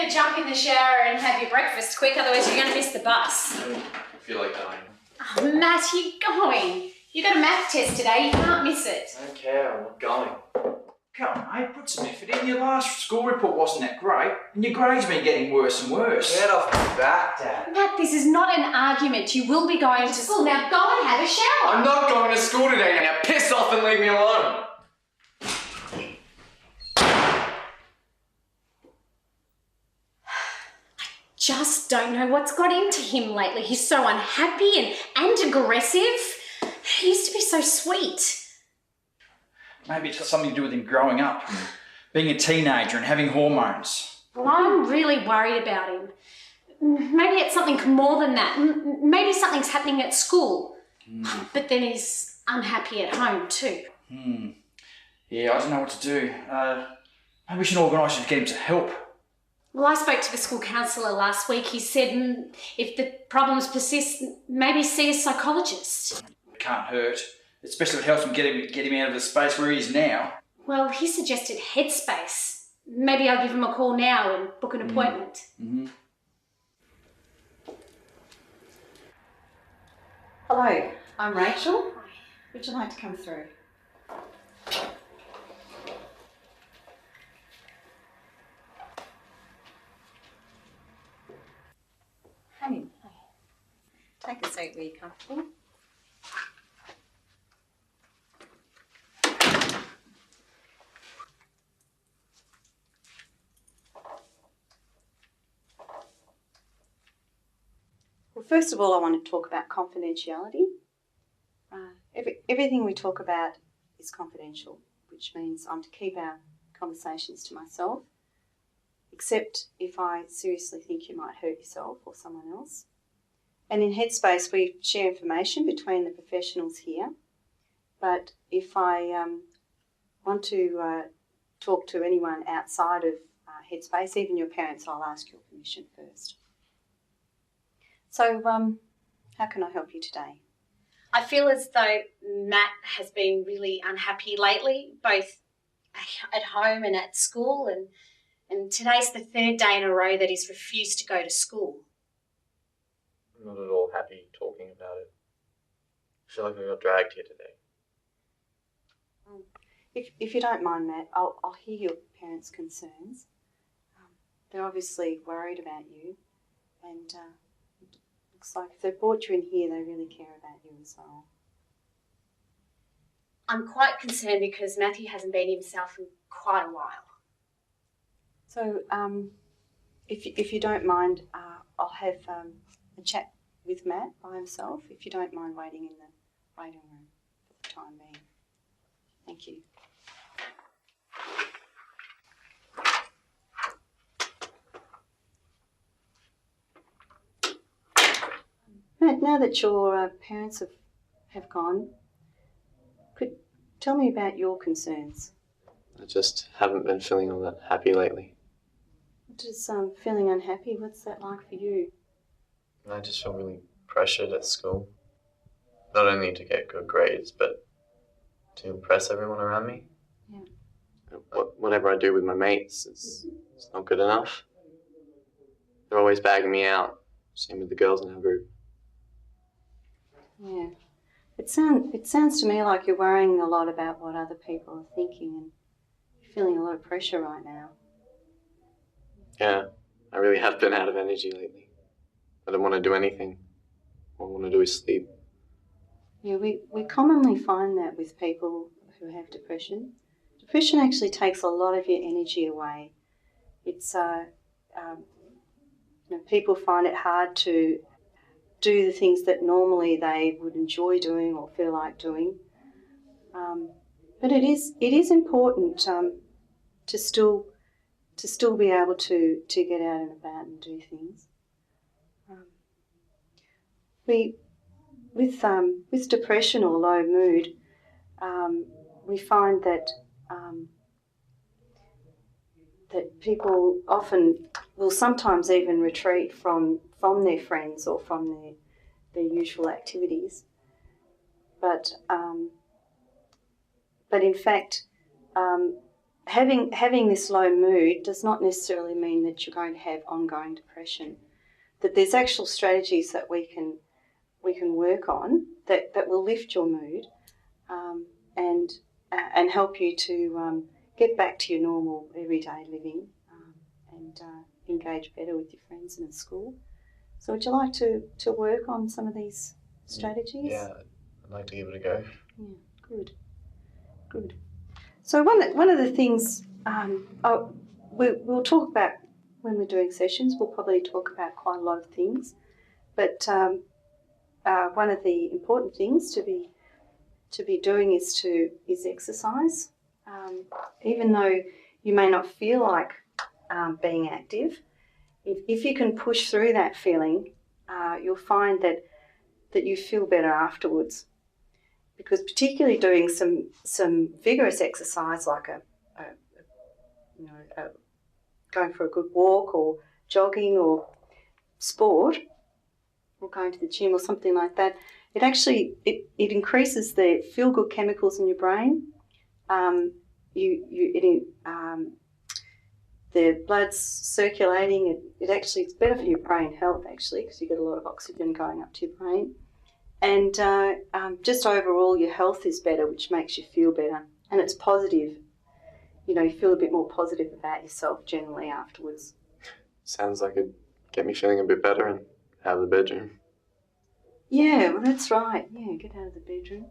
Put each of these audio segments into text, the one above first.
better jump in the shower and have your breakfast quick, otherwise you're going to miss the bus. I feel like dying. Oh, Matt, you're going. You've got a math test today, you can't miss it. I don't care, I'm not going. Come on, mate, put some effort in. Your last school report wasn't that great, and your grades been getting worse and worse. Get off my back, Dad. Matt, this is not an argument. You will be going to school. Now go and have a shower. I'm not going to school today now. Piss off and leave me alone. Just don't know what's got into him lately. He's so unhappy and aggressive. He used to be so sweet. Maybe it's got something to do with him growing up, and being a teenager and having hormones. Well, I'm really worried about him. Maybe it's something more than that. Maybe something's happening at school. But then he's unhappy at home too. Yeah, I don't know what to do. Maybe we should organise to get him to help. Well, I spoke to the school counsellor last week. He said if the problems persist, maybe see a psychologist. It can't hurt, especially if it helps him get him out of the space where he is now. Well, he suggested headspace. Maybe I'll give him a call now and book an appointment. Hello, I'm Rachel. Would you like to come through? Come in. Take a seat where you're comfortable. Well, first of all, I want to talk about confidentiality. Everything we talk about is confidential, which means I'm to keep our conversations to myself, except if I seriously think you might hurt yourself or someone else. And in Headspace, we share information between the professionals here, but if I want to talk to anyone outside of Headspace, even your parents, I'll ask your permission first. So, how can I help you today? I feel as though Matt has been really unhappy lately, both at home and at school, and today's the third day in a row that he's refused to go to school. I'm not at all happy talking about it. I feel like I got dragged here today. If you don't mind, Matt, I'll hear your parents' concerns. They're obviously worried about you, and it looks like if they've brought you in here, they really care about you as well. I'm quite concerned because Matthew hasn't been himself in quite a while. So, if you don't mind, I'll have a chat with Matt by himself, if you don't mind waiting in the waiting room for the time being. Thank you. Matt, now that your parents have gone, could tell me about your concerns. I just haven't been feeling all that happy lately. What does feeling unhappy, what's that like for you? I just feel really pressured at school. Not only to get good grades, but to impress everyone around me. Yeah. Whatever I do with my mates, it's not good enough. They're always bagging me out. Same with the girls in our group. Yeah. It sounds to me like you're worrying a lot about what other people are thinking, and you're feeling a lot of pressure right now. Yeah, I really have been out of energy lately. I don't want to do anything. All I want to do is sleep. Yeah, we commonly find that with people who have depression. Depression actually takes a lot of your energy away. It's people find it hard to do the things that normally they would enjoy doing or feel like doing. But it is important to still be able to get out and about and do things. With depression or low mood, we find that that people often will sometimes even retreat from their friends or from their usual activities. But in fact, having this low mood does not necessarily mean that you're going to have ongoing depression. That there's actual strategies that we can work on that will lift your mood and help you to get back to your normal everyday living and engage better with your friends and at school. So would you like to work on some of these strategies? Yeah, I'd like to give it a go. Yeah, good. So one of the things we'll talk about when we're doing sessions, we'll probably talk about quite a lot of things, but one of the important things to be doing is exercise. Even though you may not feel like being active, if you can push through that feeling, you'll find that you feel better afterwards. Because particularly doing some vigorous exercise like going for a good walk or jogging or sport or going to the gym or something like that, it actually increases the feel-good chemicals in your brain. The blood's circulating. It's better for your brain health actually, because you get a lot of oxygen going up to your brain. And just overall your health is better, which makes you feel better. And it's positive. You feel a bit more positive about yourself generally afterwards. Sounds like it'd get me feeling a bit better and out of the bedroom. Yeah, well, that's right. Yeah, get out of the bedroom.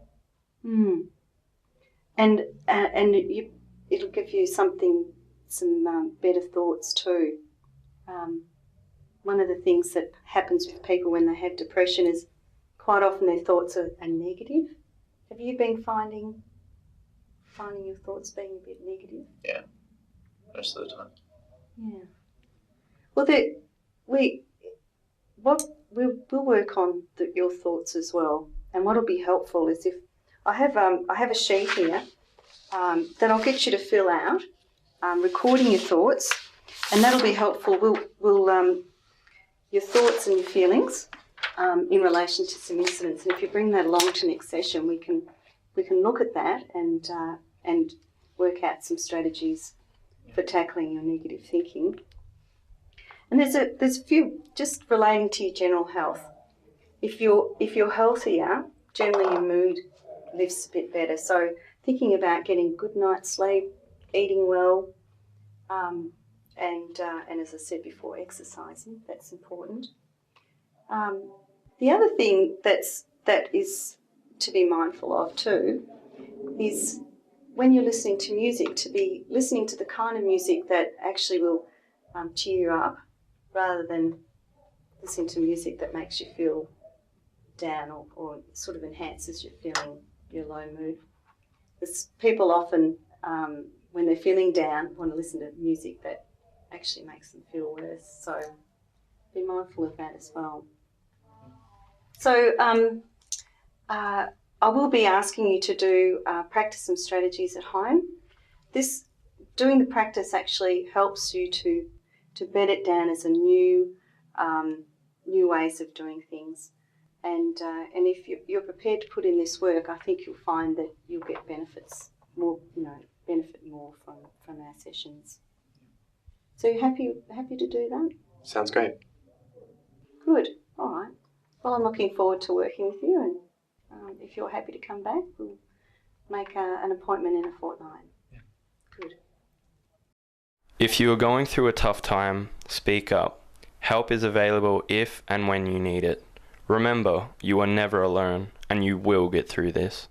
And it'll give you some better thoughts too. One of the things that happens with people when they have depression is quite often their thoughts are negative. Have you been finding your thoughts being a bit negative? Yeah, most of the time. Yeah. Well, we'll work on your thoughts as well. And what'll be helpful is if I have a sheet here that I'll get you to fill out, recording your thoughts, and that'll be helpful. We'll your thoughts and your feelings in relation to some incidents. And if you bring that along to next session, we can look at that and work out some strategies for tackling your negative thinking. And there's a few just relating to your general health. If you're healthier, generally your mood lifts a bit better. So thinking about getting a good night's sleep, eating well, and as I said before, exercising, that's important. The other thing that is to be mindful of too is when you're listening to music, to be listening to the kind of music that actually will cheer you up, rather than listening to music that makes you feel down or sort of enhances your low mood. Because people often, when they're feeling down, want to listen to music that actually makes them feel worse. So be mindful of that as well. So I will be asking you to do practice some strategies at home. Doing the practice actually helps you to bed it down as a new ways of doing things. And if you're prepared to put in this work, I think you'll find that you'll get benefit more from our sessions. So you happy to do that? Sounds great. Good. All right. Well, I'm looking forward to working with you, and if you're happy to come back, we'll make an appointment in a fortnight. Yeah. Good. If you are going through a tough time, speak up. Help is available if and when you need it. Remember, you are never alone, and you will get through this.